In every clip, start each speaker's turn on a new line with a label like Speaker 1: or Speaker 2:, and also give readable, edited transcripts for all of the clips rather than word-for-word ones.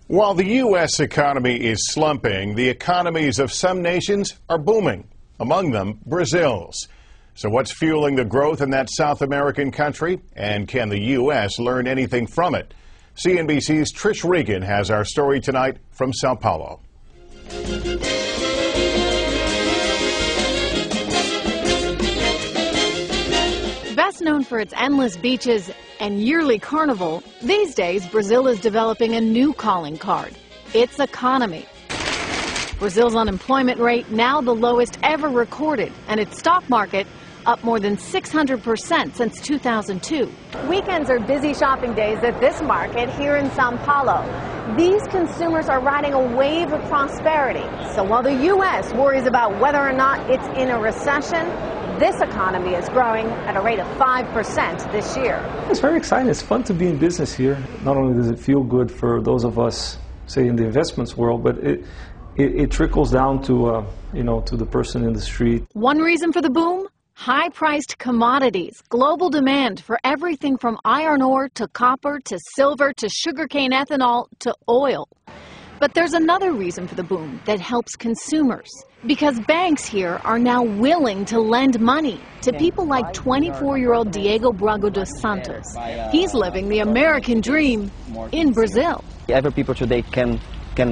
Speaker 1: While the U.S. economy is slumping, the economies of some nations are booming, among them Brazil's. So what's fueling the growth in that South American country, and can the U.S. learn anything from it? CNBC's Trish Regan has our story tonight from Sao Paulo.
Speaker 2: Best known for its endless beaches and yearly carnival, these days Brazil is developing a new calling card: its economy. Brazil's unemployment rate now the lowest ever recorded, and its stock market up more than 600% since 2002. Weekends are busy shopping days at this market here in Sao Paulo. These consumers are riding a wave of prosperity. So while the U.S. worries about whether or not it's in a recession, this economy is growing at a rate of 5% this year.
Speaker 3: It's very exciting. It's fun to be in business here. Not only does it feel good for those of us, say, in the investments world, but it trickles down to, to the person in the street.
Speaker 2: One reason for the boom? High-priced commodities, global demand for everything from iron ore to copper to silver to sugarcane ethanol to oil. But there's another reason for the boom that helps consumers. Because banks here are now willing to lend money to people like 24-year-old Diego Braga dos Santos. He's living the American dream in Brazil.
Speaker 4: Every people today can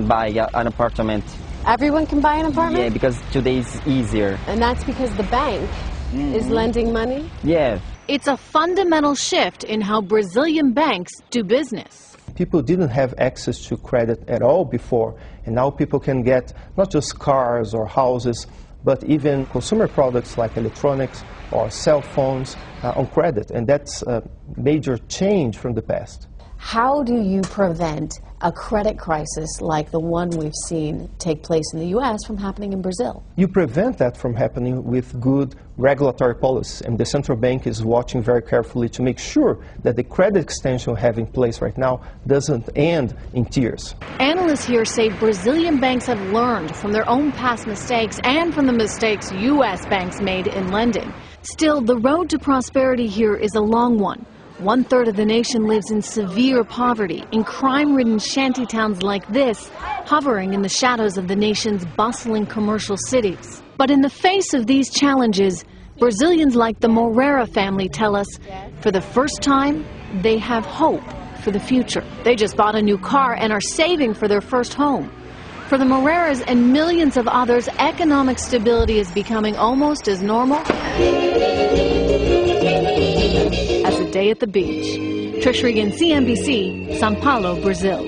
Speaker 4: buy an apartment.
Speaker 5: Everyone can buy an apartment?
Speaker 4: Yeah, because today is easier.
Speaker 5: And that's because the bank is lending money?
Speaker 4: Yeah.
Speaker 2: It's a fundamental shift in how Brazilian banks do business.
Speaker 6: People didn't have access to credit at all before, and now people can get not just cars or houses, but even consumer products like electronics or cell phones on credit, and that's a major change from the past.
Speaker 5: How do you prevent a credit crisis like the one we've seen take place in the U.S. from happening in Brazil?
Speaker 6: You prevent that from happening with good regulatory policies, and the central bank is watching very carefully to make sure that the credit extension we have in place right now doesn't end in tears.
Speaker 2: Analysts here say Brazilian banks have learned from their own past mistakes and from the mistakes U.S. banks made in lending. Still, the road to prosperity here is a long one. 1/3 of the nation lives in severe poverty, in crime-ridden shanty towns like this, hovering in the shadows of the nation's bustling commercial cities. But in the face of these challenges, Brazilians like the Moreira family tell us, for the first time, they have hope for the future. They just bought a new car and are saving for their first home. For the Moreiras and millions of others, economic stability is becoming almost as normal as a day at the beach. Trish Regan, CNBC, Sao Paulo, Brazil.